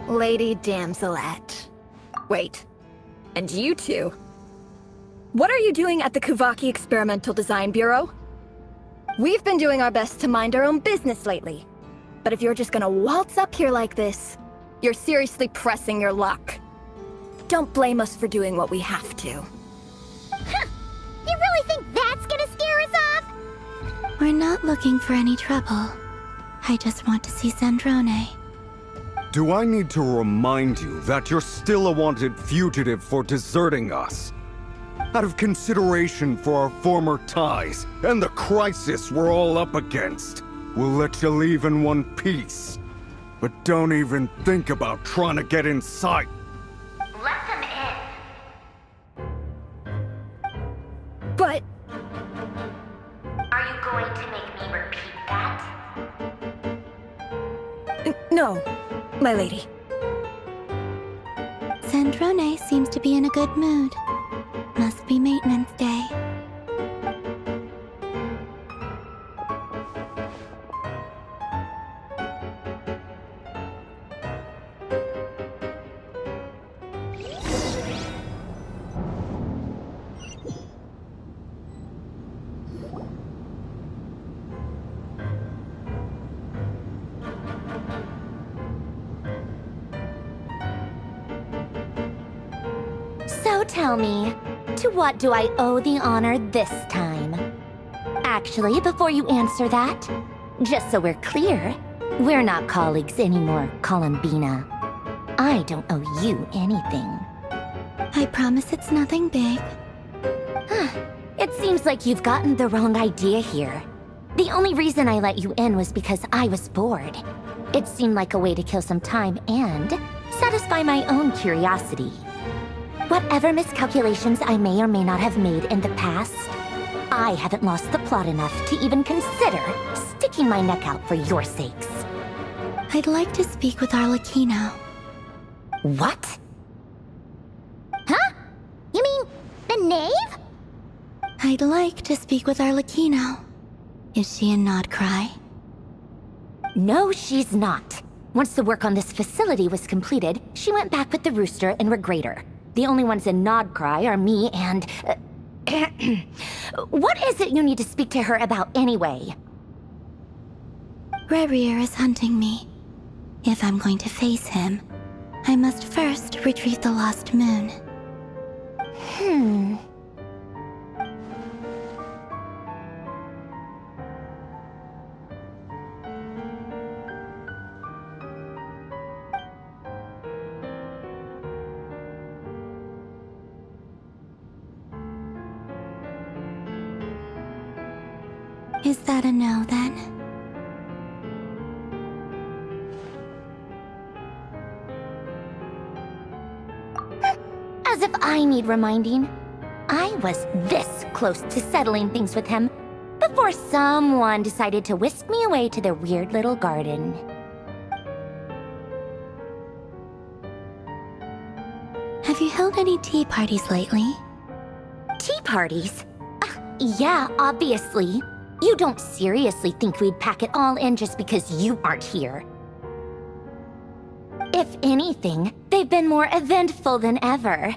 Lady Damselette. Wait, and you two? What are you doing at the Kuvaki Experimental Design Bureau? We've been doing our best to mind our own business lately. But if you're just gonna waltz up here like this, you're seriously pressing your luck. Don't blame us for doing what we have to. Huh. You really think that's gonna scare us off? We're not looking for any trouble. I just want to see Zandrone. Do I need to remind you that you're still a wanted fugitive for deserting us? Out of consideration for our former ties and the crisis we're all up against, we'll let you leave in one piece. But don't even think about trying to get inside. Let them in. But... Are you going to make me repeat that? No, my lady. Zandrone seems to be in a good mood. Must be maintenance day. So tell me, to what do I owe the honor this time? Actually, before you answer that, just so we're clear, we're not colleagues anymore, Columbina. I don't owe you anything. I promise it's nothing big. It seems like you've gotten the wrong idea here. The only reason I let you in was because I was bored. It seemed like a way to kill some time and satisfy my own curiosity. Whatever miscalculations I may or may not have made in the past, I haven't lost the plot enough to even consider sticking my neck out for your sakes. I'd like to speak with Arlecchino. What? Huh? You mean the knave? I'd like to speak with Arlecchino. Is she in Nodcry? No, she's not. Once the work on this facility was completed, she went back with the Rooster and Regrator. The only ones in Nodcry are me and... What is it you need to speak to her about anyway? Rerir is hunting me. If I'm going to face him, I must first retrieve the lost moon. Is that a no, then? As if I need reminding. I was this close to settling things with him before someone decided to whisk me away to their weird little garden. Have you held any tea parties lately? Tea parties? Yeah, obviously. You don't seriously think we'd pack it all in just because you aren't here. If anything, they've been more eventful than ever.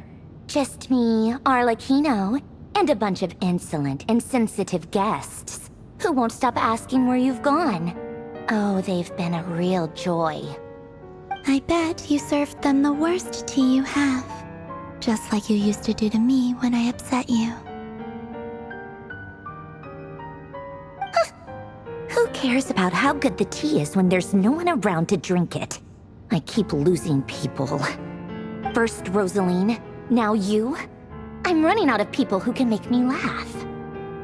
Just me, Arlecchino, and a bunch of insolent, insensitive guests who won't stop asking where you've gone. Oh, they've been a real joy. I bet you served them the worst tea you have. Just like you used to do to me when I upset you. Who cares about how good the tea is when there's no one around to drink it? I keep losing people. First Rosaline, now you. I'm running out of people who can make me laugh.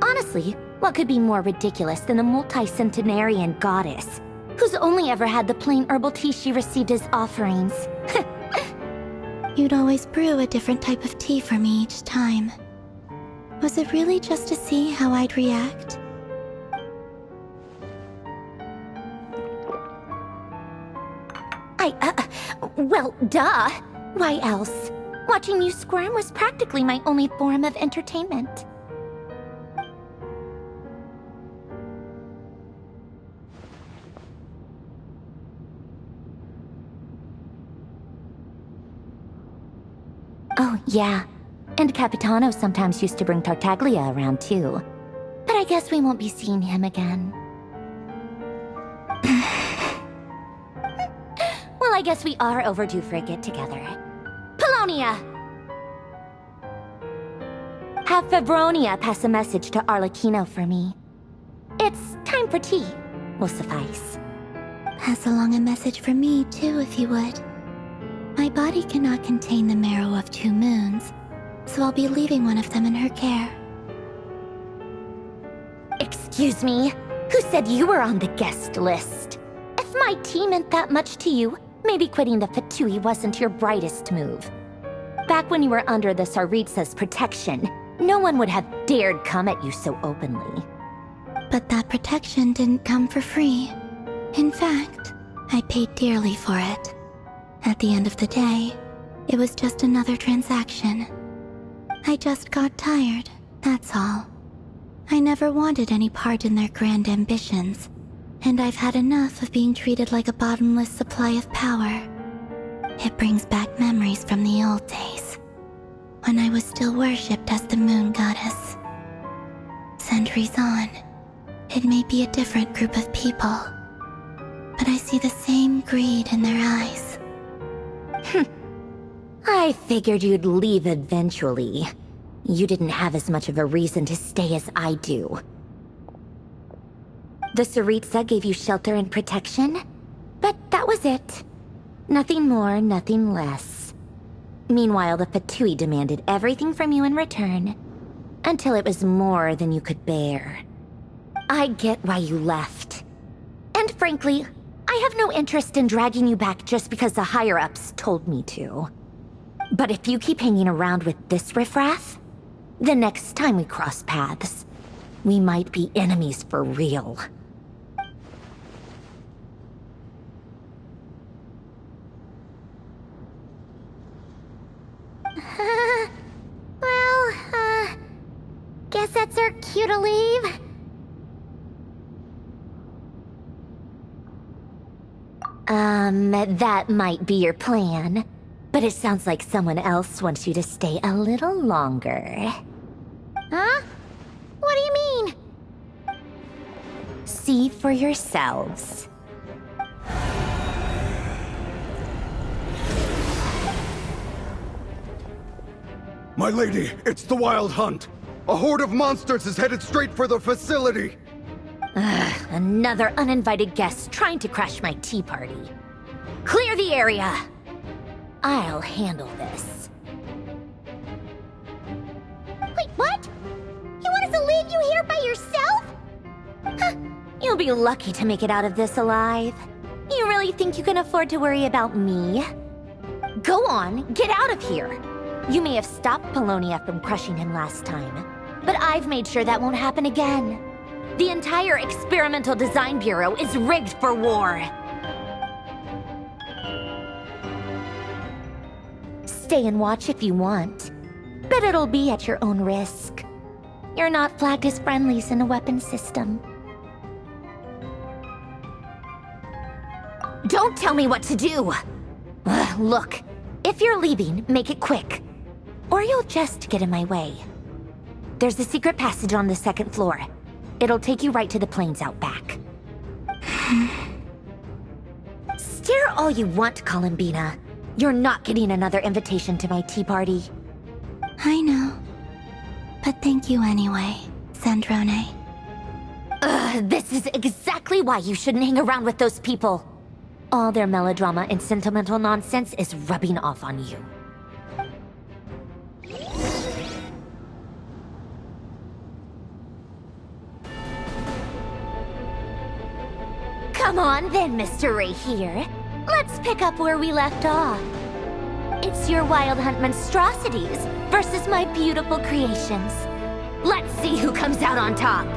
Honestly, what could be more ridiculous than a multi-centenarian goddess who's only ever had the plain herbal tea she received as offerings? You'd always brew a different type of tea for me each time. Was it really just to see how I'd react? Well, duh. Why else? Watching you squirm was practically my only form of entertainment. Oh, yeah. And Capitano sometimes used to bring Tartaglia around, too. But I guess we won't be seeing him again. Well, I guess we are overdue for a get-together. Polonia! Have Febronia pass a message to Arlecchino for me. It's time for tea. Will suffice. Pass along a message for me, too, if you would. My body cannot contain the marrow of 2 moons, so I'll be leaving one of them in her care. Excuse me? Who said you were on the guest list? If my tea meant that much to you, maybe quitting the Fatui wasn't your brightest move. Back when you were under the Tsaritsa's protection, no one would have dared come at you so openly. But that protection didn't come for free. In fact, I paid dearly for it. At the end of the day, it was just another transaction. I just got tired, that's all. I never wanted any part in their grand ambitions, and I've had enough of being treated like a bottomless supply of power. It brings back memories from the old days, when I was still worshipped as the moon goddess. Centuries on, it may be a different group of people, but I see the same greed in their eyes. I figured you'd leave eventually. You didn't have as much of a reason to stay as I do. The Tsaritsa gave you shelter and protection, but that was it. Nothing more, nothing less. Meanwhile, the Fatui demanded everything from you in return, until it was more than you could bear. I get why you left. And frankly, I have no interest in dragging you back just because the higher-ups told me to. But if you keep hanging around with this riffraff, the next time we cross paths, we might be enemies for real. Guess that's our cue to leave. That might be your plan, but it sounds like someone else wants you to stay a little longer. Huh? What do you mean? See for yourselves. My lady, it's the Wild Hunt. A horde of monsters is headed straight for the facility. Another uninvited guest trying to crash my tea party. Clear the area! I'll handle this. Wait, what? You want us to leave you here by yourself? Huh, you'll be lucky to make it out of this alive. You really think you can afford to worry about me? Go on, get out of here! You may have stopped Polonia from crushing him last time, but I've made sure that won't happen again. The entire Experimental Design Bureau is rigged for war. Stay and watch if you want, but it'll be at your own risk. You're not flagged as friendlies in the weapon system. Don't tell me what to do! Look, if you're leaving, make it quick. Or you'll just get in my way. There's a secret passage on the 2nd floor. It'll take you right to the plains out back. Stare all you want, Columbina. You're not getting another invitation to my tea party. I know. But thank you anyway, Sandrone. This is exactly why you shouldn't hang around with those people. All their melodrama and sentimental nonsense is rubbing off on you. Come on then, Mr. Ray here. Let's pick up where we left off. It's your Wild Hunt monstrosities versus my beautiful creations. Let's see who comes out on top.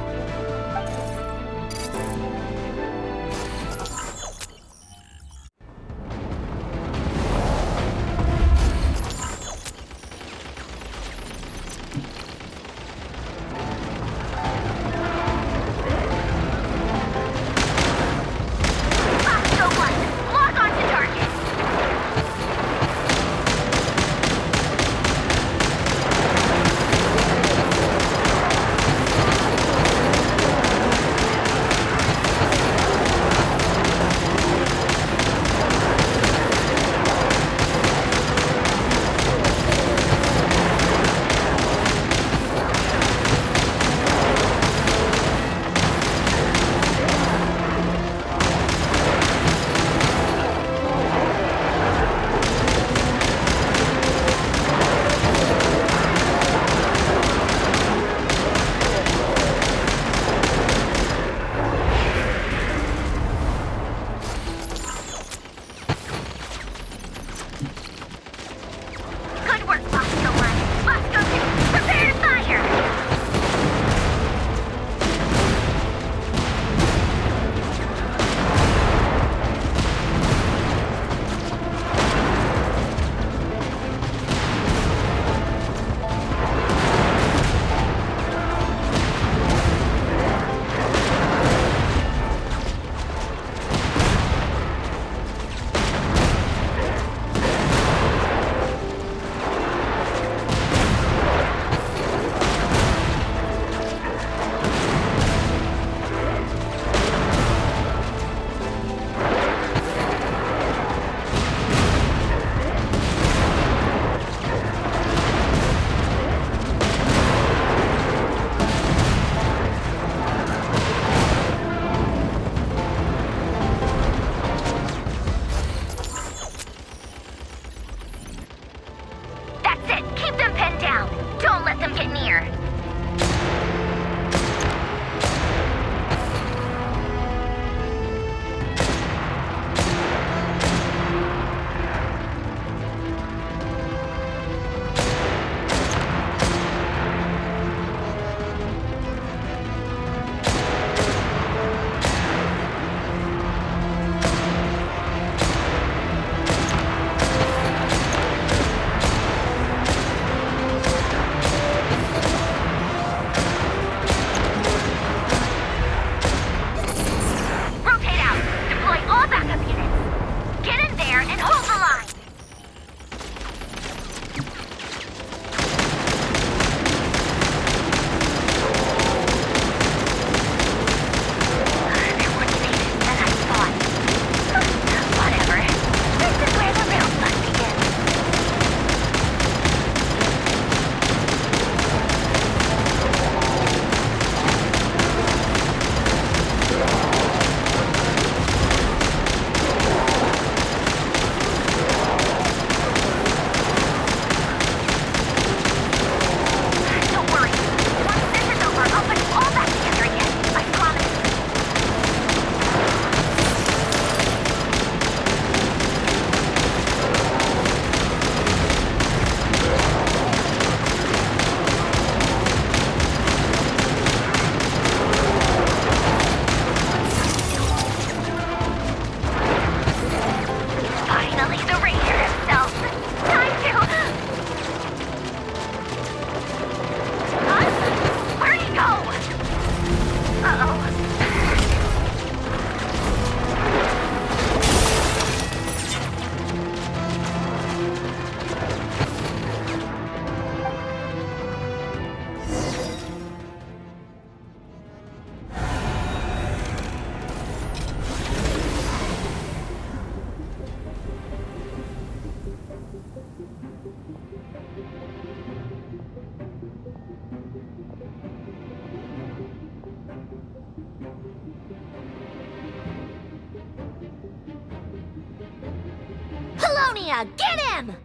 Apollonia, get him!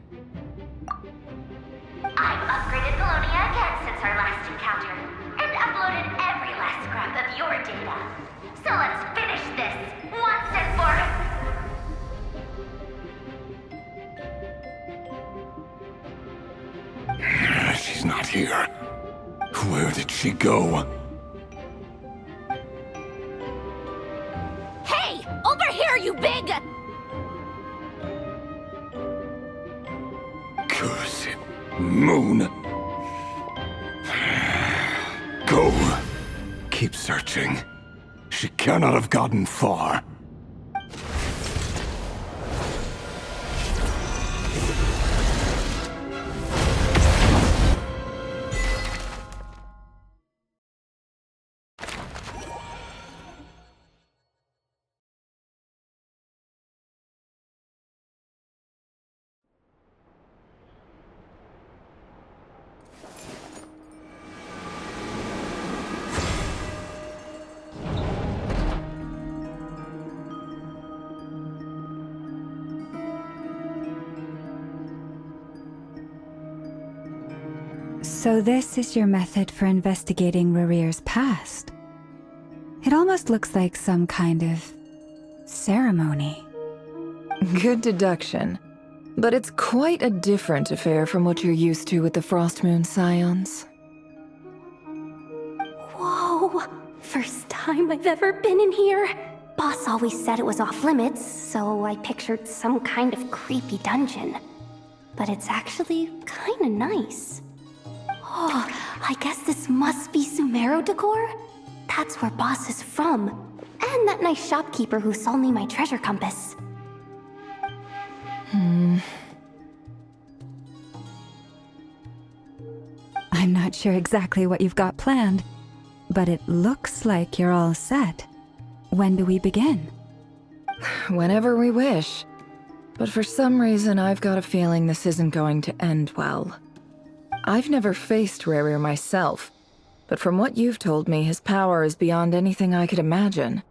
I've upgraded Apollonia again since our last encounter, and uploaded every last scrap of your data. So let's finish this, once and for She's not here. Where did she go? Hey! Over here, you big... Cursed moon. Go. Keep searching. She cannot have gotten far. So this is your method for investigating Rarir's past? It almost looks like some kind of ceremony. Good deduction. But it's quite a different affair from what you're used to with the Frost Moon Scions. Whoa! First time I've ever been in here. Boss always said it was off limits, so I pictured some kind of creepy dungeon. But it's actually kinda nice. Oh, I guess this must be Sumero decor? That's where Boss is from. And that nice shopkeeper who sold me my treasure compass. I'm not sure exactly what you've got planned, but it looks like you're all set. When do we begin? Whenever we wish. But for some reason, I've got a feeling this isn't going to end well. I've never faced Rarir myself, but from what you've told me, his power is beyond anything I could imagine.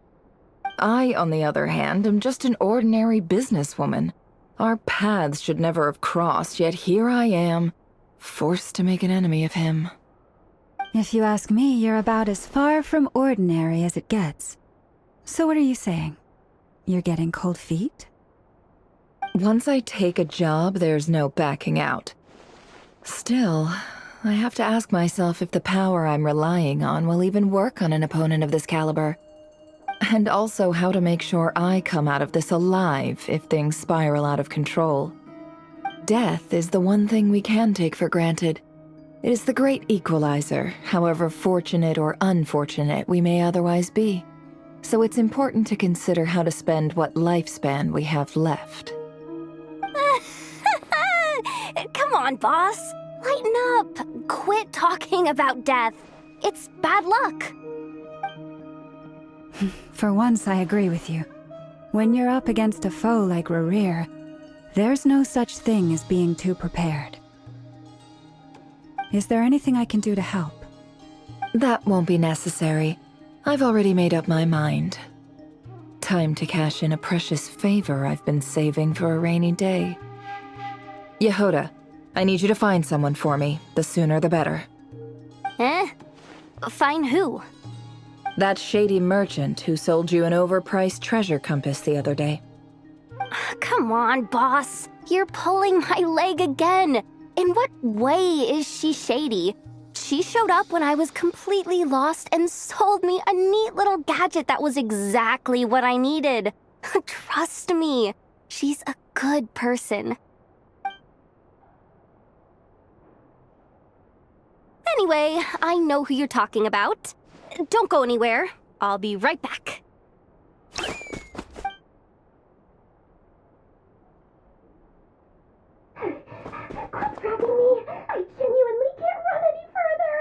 I, on the other hand, am just an ordinary businesswoman. Our paths should never have crossed, yet here I am, forced to make an enemy of him. If you ask me, you're about as far from ordinary as it gets. So what are you saying? You're getting cold feet? Once I take a job, there's no backing out. Still, I have to ask myself if the power I'm relying on will even work on an opponent of this caliber. And also how to make sure I come out of this alive if things spiral out of control. Death is the one thing we can take for granted. It is the great equalizer, however fortunate or unfortunate we may otherwise be. So it's important to consider how to spend what lifespan we have left. Come on, boss. Lighten up. Quit talking about death. It's bad luck. For once, I agree with you. When you're up against a foe like Rarir, there's no such thing as being too prepared. Is there anything I can do to help? That won't be necessary. I've already made up my mind. Time to cash in a precious favor I've been saving for a rainy day. Yehoda, I need you to find someone for me. The sooner the better. Find who? That shady merchant who sold you an overpriced treasure compass the other day. Come on, boss. You're pulling my leg again. In what way is she shady? She showed up when I was completely lost and sold me a neat little gadget that was exactly what I needed. Trust me, she's a good person. Anyway, I know who you're talking about. Don't go anywhere. I'll be right back. Quit dragging me. I genuinely can't run any further.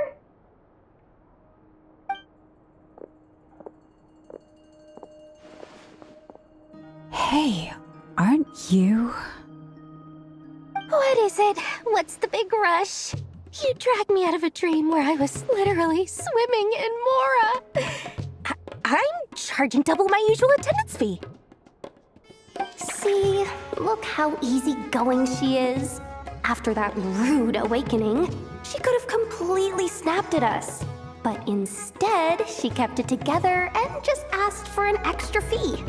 Hey, aren't you? What is it? What's the big rush? You dragged me out of a dream where I was literally swimming in Mora. I'm charging double my usual attendance fee. See, look how easygoing she is. After that rude awakening, she could have completely snapped at us. But instead, she kept it together and just asked for an extra fee.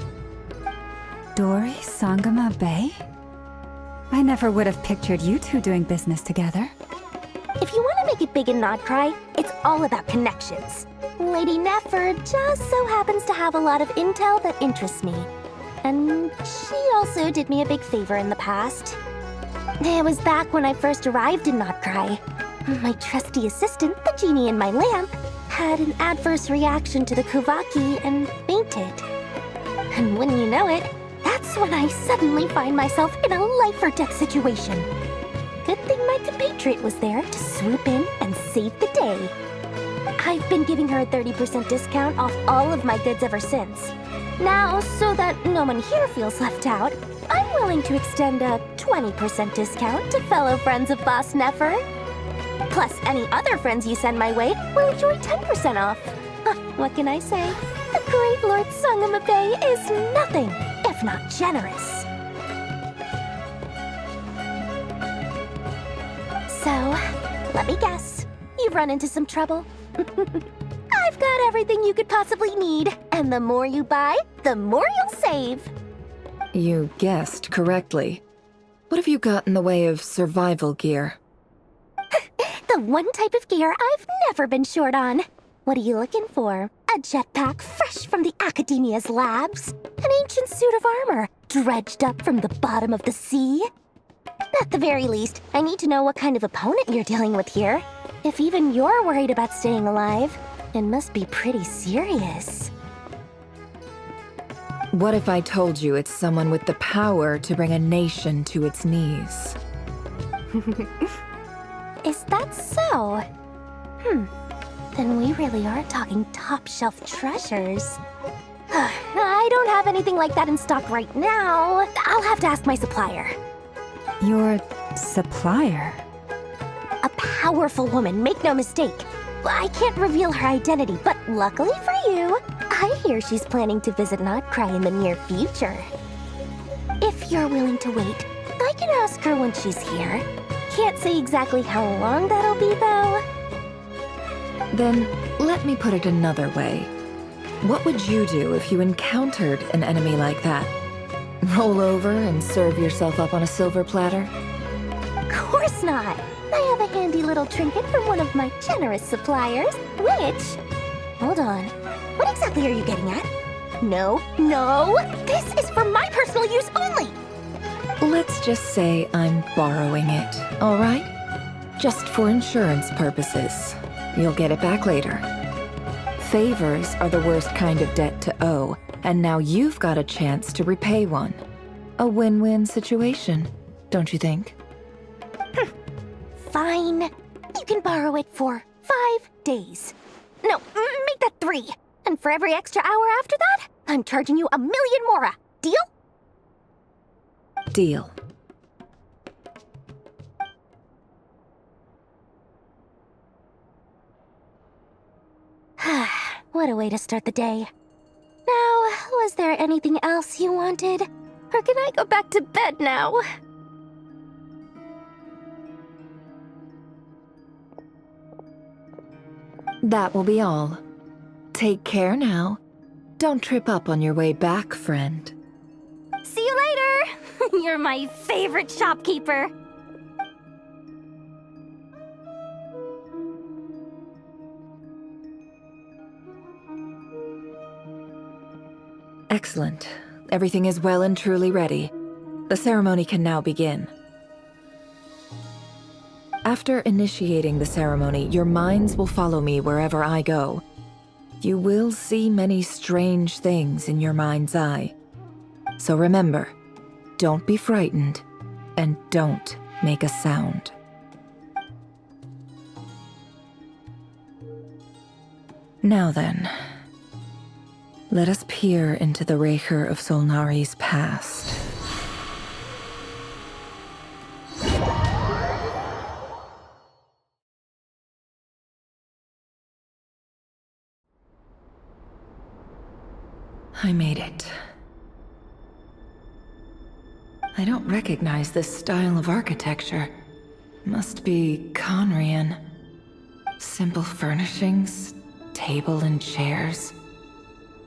Dori Sangama Bay? I never would have pictured you two doing business together. If you want to make it big and not cry, it's all about connections. Lady Nefer just so happens to have a lot of intel that interests me. And she also did me a big favor in the past. It was back when I first arrived in Notcry. My trusty assistant, the genie in my lamp, had an adverse reaction to the Kuvaki and fainted. And wouldn't you know it, that's when I suddenly find myself in a life-or-death situation. Good thing my compatriot was there to swoop in and save the day. I've been giving her a 30% discount off all of my goods ever since. Now, so that no one here feels left out, I'm willing to extend a 20% discount to fellow friends of Boss Nefer. Plus, any other friends you send my way will enjoy 10% off. What can I say? The great Lord Sangama Bay is nothing if not generous. So, let me guess. You've run into some trouble? I've got everything you could possibly need, and the more you buy, the more you'll save. You guessed correctly. What have you got in the way of survival gear? The one type of gear I've never been short on. What are you looking for? A jetpack fresh from the Academia's labs? An ancient suit of armor dredged up from the bottom of the sea? At the very least, I need to know what kind of opponent you're dealing with here. If even you're worried about staying alive, it must be pretty serious. What if I told you it's someone with the power to bring a nation to its knees? Is that so? Then we really are talking top-shelf treasures. I don't have anything like that in stock right now. I'll have to ask my supplier. Your supplier? A powerful woman, make no mistake. I can't reveal her identity, but luckily for you, I hear she's planning to visit Notcry in the near future. If you're willing to wait, I can ask her when she's here. Can't say exactly how long that'll be, though. Then, let me put it another way. What would you do if you encountered an enemy like that? Roll over and serve yourself up on a silver platter? Of course not. I have a handy little trinket from one of my generous suppliers, which... Hold on. What exactly are you getting at? No, this is for my personal use only! Let's just say I'm borrowing it, all right? Just for insurance purposes. You'll get it back later. Favors are the worst kind of debt to owe, and now you've got a chance to repay one. A win-win situation, don't you think? Fine. You can borrow it for 5 days. No, make that 3. And for every extra hour after that, I'm charging you 1,000,000 mora. Deal? Deal. What a way to start the day. Now, was there anything else you wanted? Or can I go back to bed now? That will be all. Take care now. Don't trip up on your way back, friend. See you later! You're my favorite shopkeeper. Excellent. Everything is well and truly ready. The ceremony can now begin. After initiating the ceremony, your minds will follow me wherever I go. You will see many strange things in your mind's eye. So remember, don't be frightened, and don't make a sound. Now then, let us peer into the Raker of Solnari's past. I made it. I don't recognize this style of architecture. Must be Conrian. Simple furnishings, table and chairs.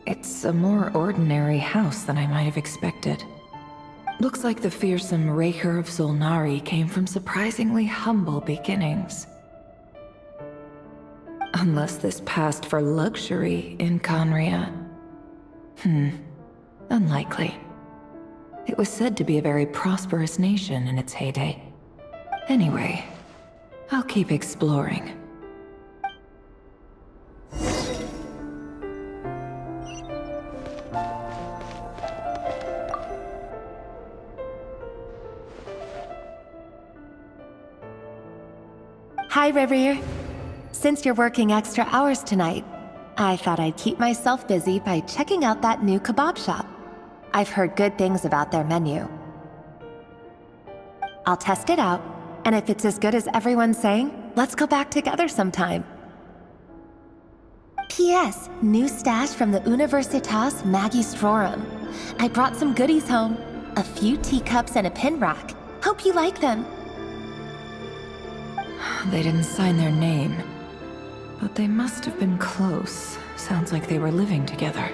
It's a more ordinary house than I might have expected. Looks like the fearsome Raker of Zulnari came from surprisingly humble beginnings. Unless this passed for luxury in Conria. Unlikely. It was said to be a very prosperous nation in its heyday. Anyway, I'll keep exploring. Hi, Rivier. Since you're working extra hours tonight, I thought I'd keep myself busy by checking out that new kebab shop. I've heard good things about their menu. I'll test it out, and if it's as good as everyone's saying, let's go back together sometime. P.S. New stash from the Universitas Magistrorum. I brought some goodies home. A few teacups and a pin rack. Hope you like them. They didn't sign their name, but they must have been close. Sounds like they were living together.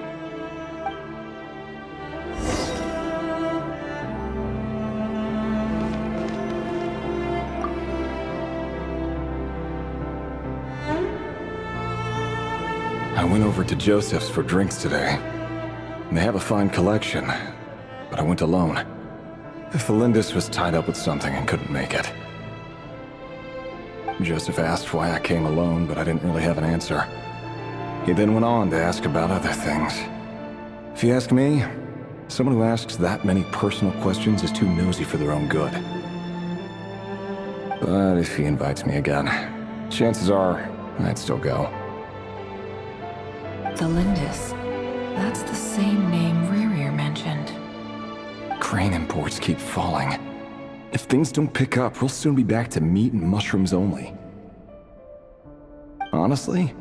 I went over to Joseph's for drinks today. They have a fine collection, but I went alone. Felindis was tied up with something and couldn't make it. Joseph asked why I came alone, but I didn't really have an answer. He then went on to ask about other things. If you ask me, someone who asks that many personal questions is too nosy for their own good. But if he invites me again, chances are I'd still go. Felindis. That's the same name Rerir mentioned. Crane imports keep falling. If things don't pick up, we'll soon be back to meat and mushrooms only. Honestly,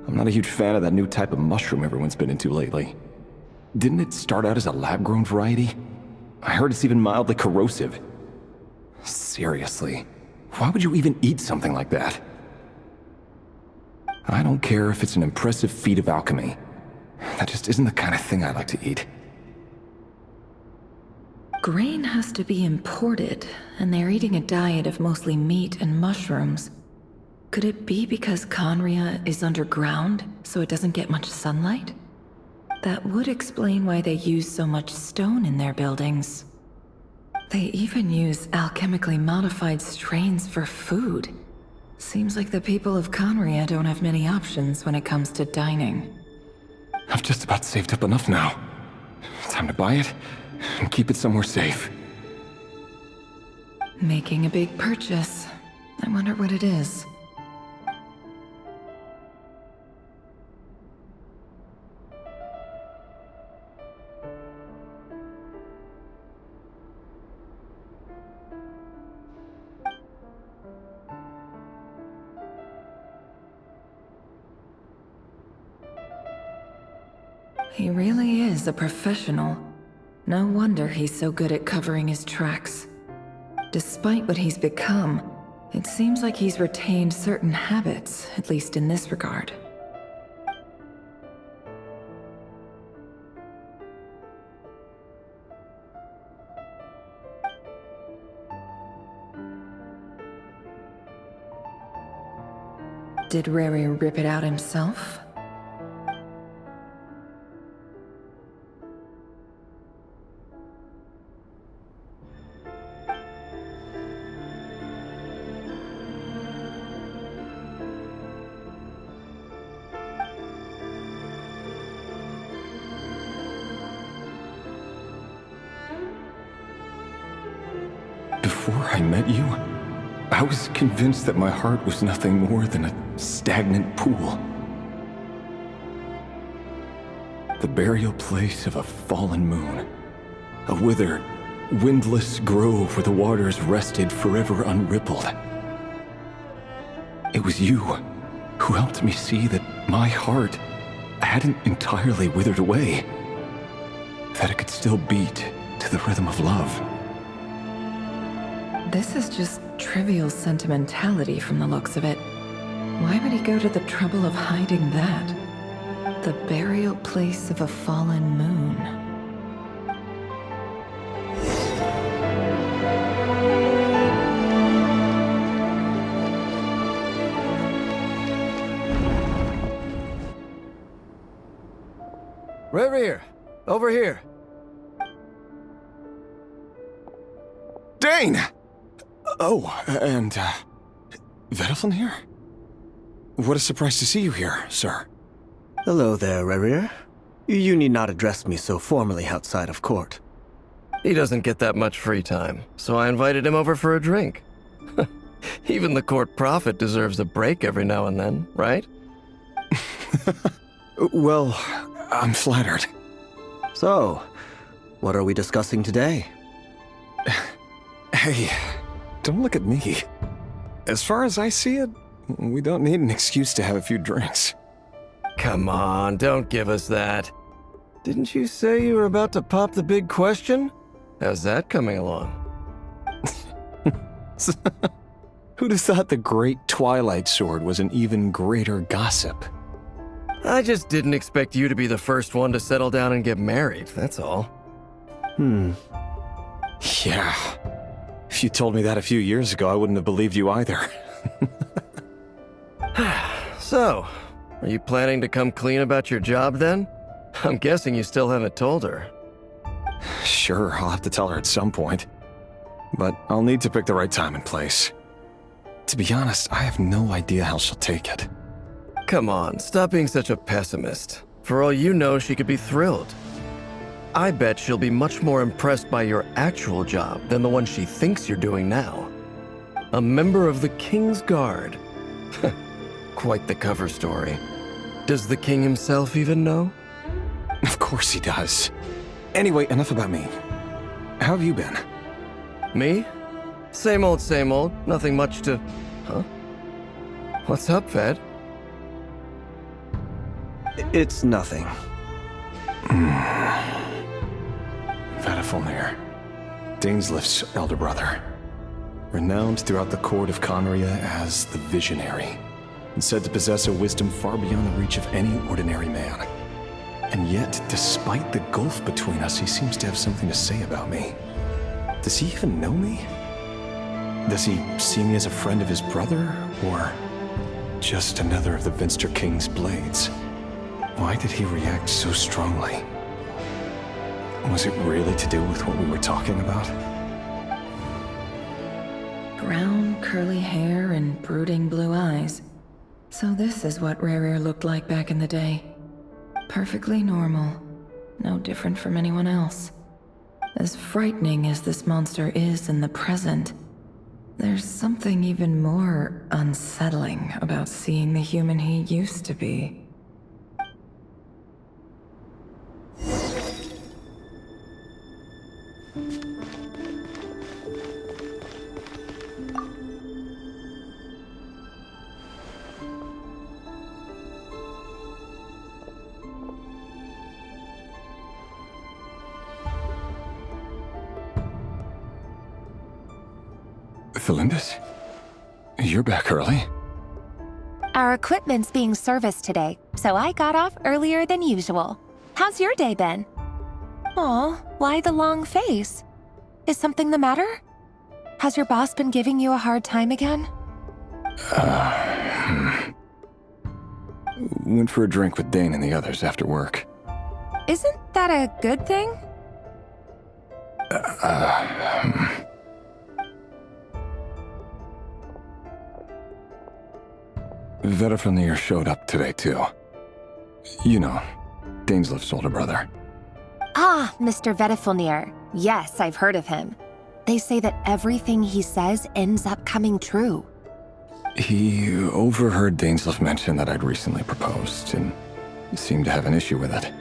I'm not a huge fan of that new type of mushroom everyone's been into lately. Didn't it start out as a lab-grown variety? I heard it's even mildly corrosive. Seriously, why would you even eat something like that? I don't care if it's an impressive feat of alchemy. That just isn't the kind of thing I like to eat. Grain has to be imported, and they're eating a diet of mostly meat and mushrooms. Could it be because Conria is underground, so it doesn't get much sunlight? That would explain why they use so much stone in their buildings. They even use alchemically modified strains for food. Seems like the people of Conria don't have many options when it comes to dining. I've just about saved up enough now. Time to buy it and keep it somewhere safe. Making a big purchase. I wonder what it is. He really is a professional. No wonder he's so good at covering his tracks. Despite what he's become, it seems like he's retained certain habits, at least in this regard. Did Rary rip it out himself? Before I met you, I was convinced that my heart was nothing more than a stagnant pool. The burial place of a fallen moon. A withered, windless grove where the waters rested forever unrippled. It was you who helped me see that my heart hadn't entirely withered away. That it could still beat to the rhythm of love. This is just trivial sentimentality from the looks of it. Why would he go to the trouble of hiding that? The burial place of a fallen moon. Reverie, over here. Dane! Oh, and, Vediflin here? What a surprise to see you here, sir. Hello there, Reverie. You need not address me so formally outside of court. He doesn't get that much free time, so I invited him over for a drink. Even the court prophet deserves a break every now and then, right? Well, I'm flattered. So, what are we discussing today? Hey, don't look at me. As far as I see it, we don't need an excuse to have a few drinks. Come on, don't give us that. Didn't you say you were about to pop the big question? How's that coming along? Who'd have thought the great Twilight Sword was an even greater gossip? I just didn't expect you to be the first one to settle down and get married, that's all. Yeah. If you told me that a few years ago, I wouldn't have believed you either. So, are you planning to come clean about your job then? I'm guessing you still haven't told her. Sure, I'll have to tell her at some point. But I'll need to pick the right time and place. To be honest, I have no idea how she'll take it. Come on, stop being such a pessimist. For all you know, she could be thrilled. I bet she'll be much more impressed by your actual job than the one she thinks you're doing now. A member of the King's Guard. Quite the cover story. Does the king himself even know? Of course he does. Anyway, enough about me. How have you been? Me? Same old, same old. Nothing much to... Huh? What's up, Ved? It's nothing. Vediflin, Dainslift's elder brother. Renowned throughout the court of Conria as the Visionary, and said to possess a wisdom far beyond the reach of any ordinary man. And yet, despite the gulf between us, he seems to have something to say about me. Does he even know me? Does he see me as a friend of his brother, or just another of the Vinster King's blades? Why did he react so strongly? Was it really to do with what we were talking about? Brown, curly hair and brooding blue eyes. So this is what Rerir looked like back in the day. Perfectly normal. No different from anyone else. As frightening as this monster is in the present, there's something even more unsettling about seeing the human he used to be. Felindus? You're back early? Our equipment's being serviced today, so I got off earlier than usual. How's your day been? Aw, why the long face? Is something the matter? Has your boss been giving you a hard time again? Went for a drink with Dane and the others after work. Isn't that a good thing? Vediflin showed up today, too. You know, Dainslift's older brother. Ah, Mr. Vediflin. Yes, I've heard of him. They say that everything he says ends up coming true. He overheard Dainslift mention that I'd recently proposed, and seemed to have an issue with it.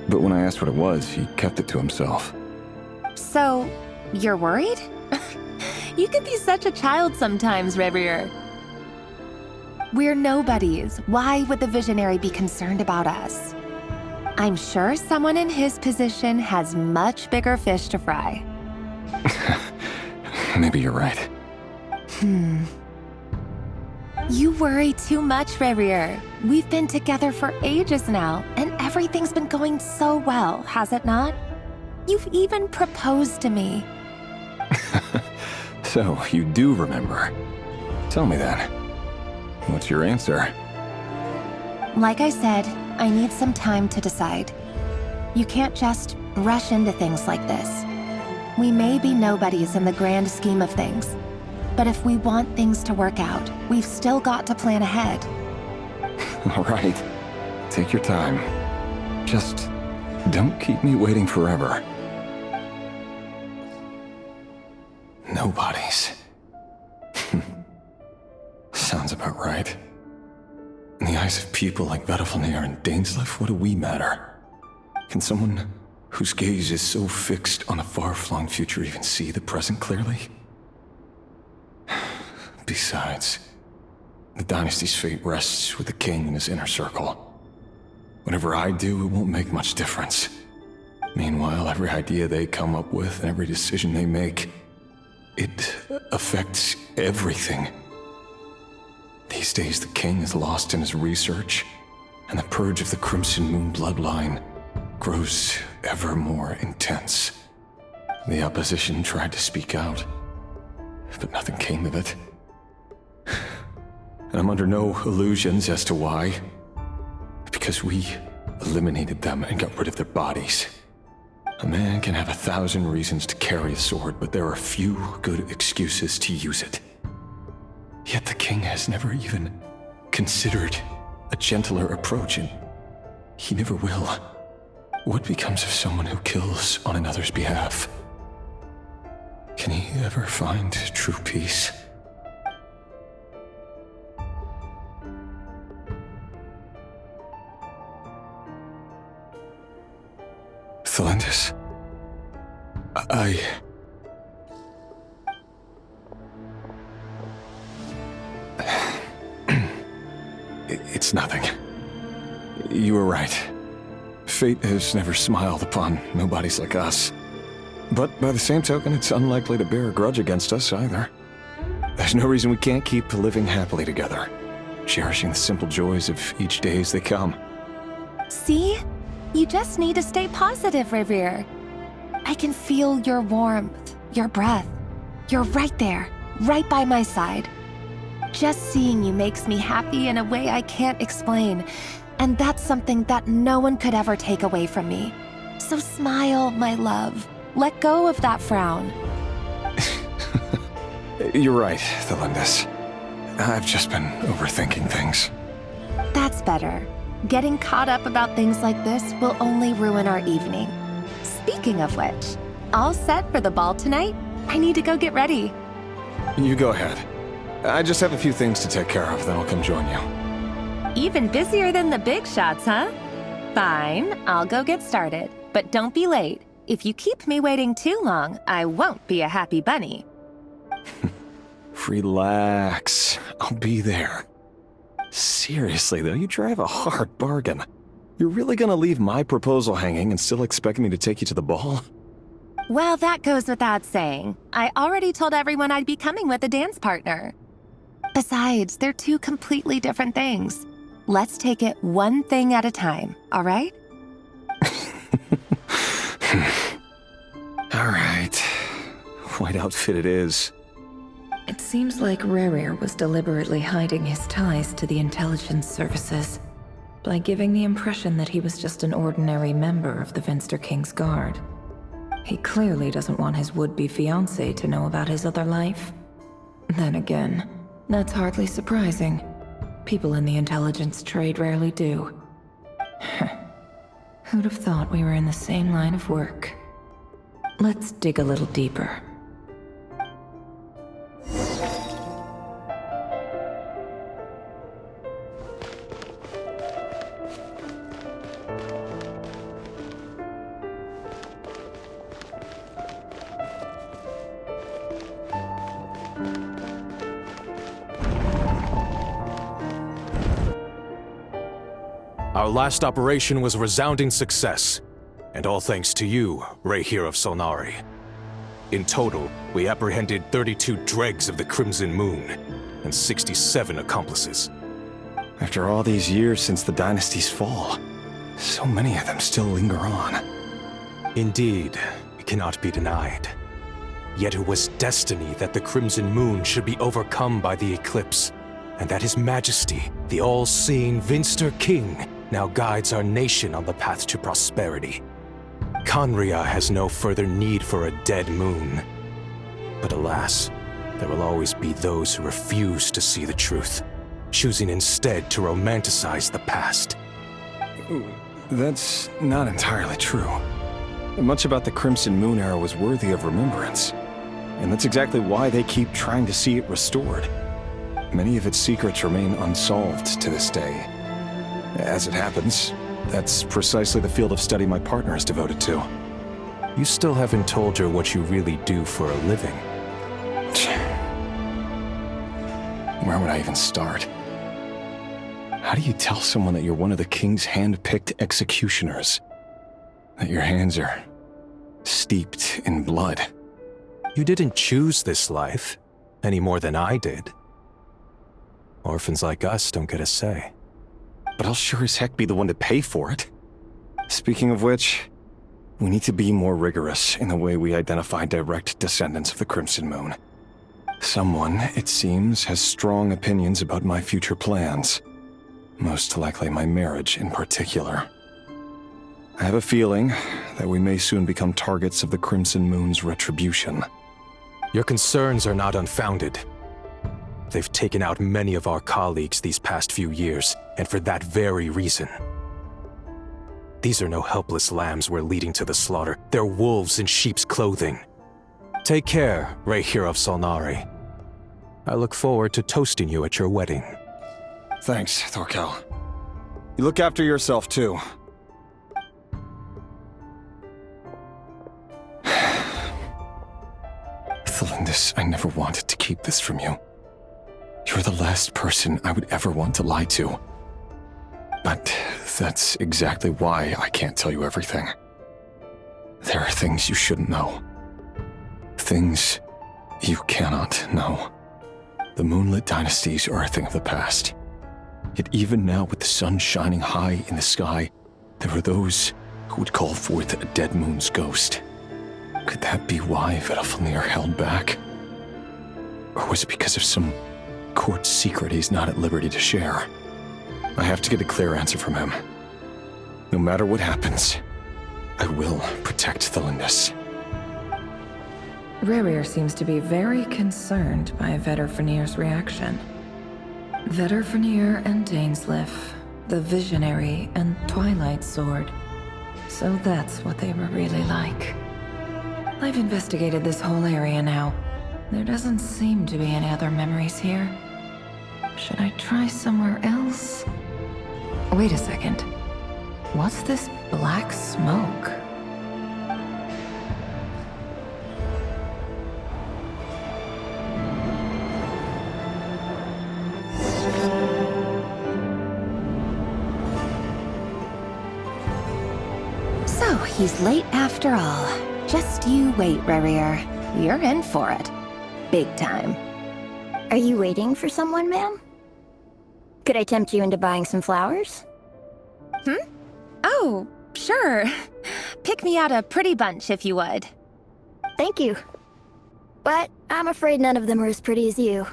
But when I asked what it was, he kept it to himself. So, you're worried? You can be such a child sometimes, Reverie. We're nobodies. Why would the Visionary be concerned about us? I'm sure someone in his position has much bigger fish to fry. Maybe you're right. You worry too much, Rerir. We've been together for ages now, and everything's been going so well, has it not? You've even proposed to me. So, you do remember. Tell me then. What's your answer? Like I said, I need some time to decide. You can't just rush into things like this. We may be nobodies in the grand scheme of things, but if we want things to work out, we've still got to plan ahead. All right. Take your time. Just don't keep me waiting forever. Nobodies. Sounds about right. In the eyes of people like Vedalfnir and Dainsleif, what do we matter? Can someone whose gaze is so fixed on a far-flung future even see the present clearly? Besides, the dynasty's fate rests with the king and his inner circle. Whatever I do, it won't make much difference. Meanwhile, every idea they come up with and every decision they make, it affects everything. These days, the king is lost in his research, and the purge of the Crimson Moon bloodline grows ever more intense. The opposition tried to speak out, but nothing came of it. And I'm under no illusions as to why. Because we eliminated them and got rid of their bodies. A man can have 1,000 reasons to carry a sword, but there are few good excuses to use it. Yet the king has never even considered a gentler approach, and he never will. What becomes of someone who kills on another's behalf? Can he ever find true peace? Thelendis, It's nothing. You were right. Fate has never smiled upon nobodies like us. But by the same token, it's unlikely to bear a grudge against us either. There's no reason we can't keep living happily together, cherishing the simple joys of each day as they come. See? You just need to stay positive, Rerir. I can feel your warmth, your breath. You're right there, right by my side. Just seeing you makes me happy in a way I can't explain, and that's something that no one could ever take away from me. So smile, my love. Let go of that frown. You're right, Thelendis. I've just been overthinking things. That's better. Getting caught up about things like this will only ruin our evening. Speaking of which, all set for the ball tonight? I need to go get ready. You go ahead. I just have a few things to take care of, then I'll come join you. Even busier than the big shots, huh? Fine, I'll go get started. But don't be late. If you keep me waiting too long, I won't be a happy bunny. Relax. I'll be there. Seriously, though, you drive a hard bargain. You're really gonna leave my proposal hanging and still expect me to take you to the ball? Well, that goes without saying. I already told everyone I'd be coming with a dance partner. Besides, they're two completely different things. Let's take it one thing at a time, all right? All right. White outfit it is. It seems like Rerir was deliberately hiding his ties to the intelligence services by giving the impression that he was just an ordinary member of the Venster King's Guard. He clearly doesn't want his would-be fiancée to know about his other life. Then again, that's hardly surprising. People in the intelligence trade rarely do. Who'd have thought we were in the same line of work? Let's dig a little deeper. Our last operation was a resounding success, and all thanks to you, Rerir of Solnari. In total, we apprehended 32 dregs of the Crimson Moon, and 67 accomplices. After all these years since the dynasty's fall, so many of them still linger on. Indeed, it cannot be denied. Yet it was destiny that the Crimson Moon should be overcome by the eclipse, and that His Majesty, the all-seeing Vinster King, now guides our nation on the path to prosperity. Conria has no further need for a dead moon. But alas, there will always be those who refuse to see the truth, choosing instead to romanticize the past. That's not entirely true. Much about the Crimson Moon era was worthy of remembrance, and that's exactly why they keep trying to see it restored. Many of its secrets remain unsolved to this day. As it happens, that's precisely the field of study my partner is devoted to. You still haven't told her what you really do for a living. Where would I even start? How do you tell someone that you're one of the king's hand-picked executioners? That your hands are steeped in blood? You didn't choose this life, any more than I did. Orphans like us don't get a say. But I'll sure as heck be the one to pay for it. Speaking of which, we need to be more rigorous in the way we identify direct descendants of the Crimson Moon. Someone, it seems, has strong opinions about my future plans. Most likely my marriage in particular. I have a feeling that we may soon become targets of the Crimson Moon's retribution. Your concerns are not unfounded. They've taken out many of our colleagues these past few years, and for that very reason. These are no helpless lambs we're leading to the slaughter. They're wolves in sheep's clothing. Take care, Rayhir of Solnari. I look forward to toasting you at your wedding. Thanks, Thorkel. You look after yourself, too. Thelindis, I never wanted to keep this from you. You're the last person I would ever want to lie to. But that's exactly why I can't tell you everything. There are things you shouldn't know. Things you cannot know. The moonlit dynasties are a thing of the past. Yet even now, with the sun shining high in the sky, there are those who would call forth a dead moon's ghost. Could that be why Vedalfnir held back? Or was it because of some court secret he's not at liberty to share? I have to get a clear answer from him. No matter what happens, I will protect Thelindis. Rayhir seems to be very concerned by Vedalfnir's reaction. Vedalfnir and Dainsleif, the Visionary and Twilight Sword. So that's what they were really like. I've investigated this whole area now. There doesn't seem to be any other memories here. Should I try somewhere else? Wait a second. What's this black smoke? So, he's late after all. Just you wait, Rayhir. You're in for it. Big time. Are you waiting for someone, ma'am? Could I tempt you into buying some flowers? Oh, sure. Pick me out a pretty bunch if you would. Thank you. But I'm afraid none of them are as pretty as you.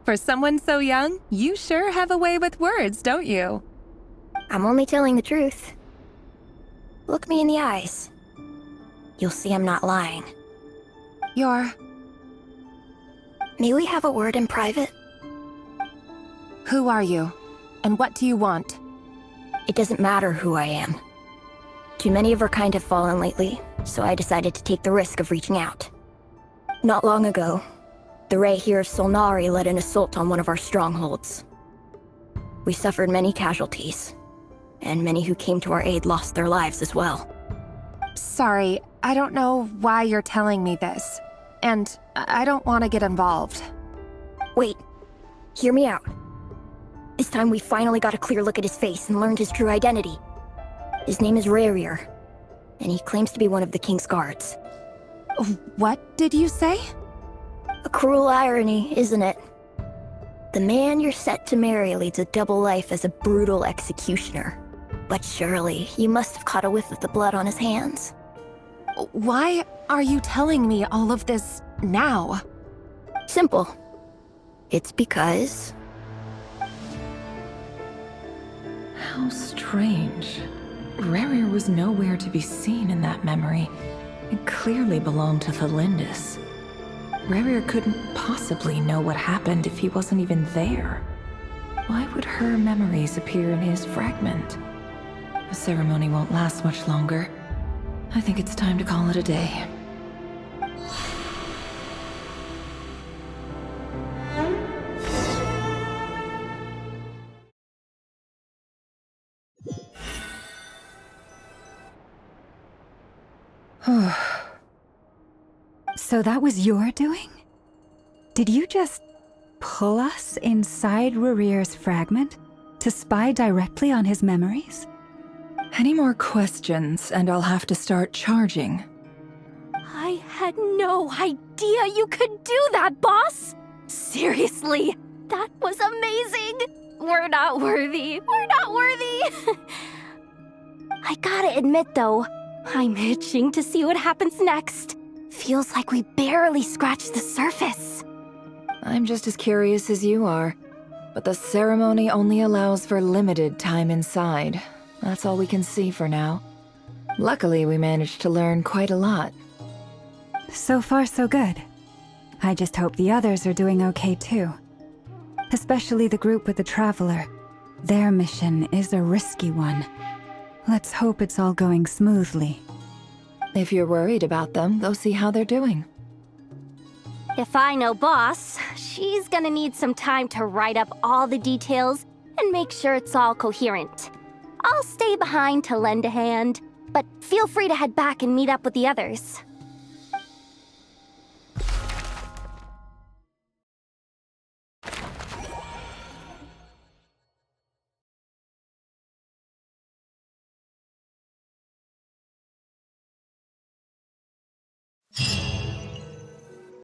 For someone so young, you sure have a way with words, don't you? I'm only telling the truth. Look me in the eyes. You'll see I'm not lying. May we have a word in private? Who are you? And what do you want? It doesn't matter who I am. Too many of our kind have fallen lately, so I decided to take the risk of reaching out. Not long ago, the Rayhir of Solnari led an assault on one of our strongholds. We suffered many casualties, and many who came to our aid lost their lives as well. Sorry, I don't know why you're telling me this. And I don't want to get involved. Wait, hear me out. This time we finally got a clear look at his face and learned his true identity. His name is Rayhir. and he claims to be one of the king's guards. What did you say? A cruel irony, isn't it? The man you're set to marry leads a double life as a brutal executioner. But surely, you must have caught a whiff of the blood on his hands. Why are you telling me all of this now? Simple. It's because... How strange. Rerir was nowhere to be seen in that memory. It clearly belonged to Thelindis. Rerir couldn't possibly know what happened if he wasn't even there. Why would her memories appear in his fragment? The ceremony won't last much longer. I think it's time to call it a day. So that was your doing? Did you just pull us inside Rerir's fragment to spy directly on his memories? Any more questions, and I'll have to start charging. I had no idea you could do that, boss! Seriously, that was amazing! We're not worthy. We're not worthy! I gotta admit, though, I'm itching to see what happens next. Feels like we barely scratched the surface. I'm just as curious as you are, but the ceremony only allows for limited time inside. That's all we can see for now. Luckily, we managed to learn quite a lot. So far, so good. I just hope the others are doing okay too. Especially the group with the Traveler. Their mission is a risky one. Let's hope it's all going smoothly. If you're worried about them, go see how they're doing. If I know boss, she's gonna need some time to write up all the details and make sure it's all coherent. I'll stay behind to lend a hand, but feel free to head back and meet up with the others.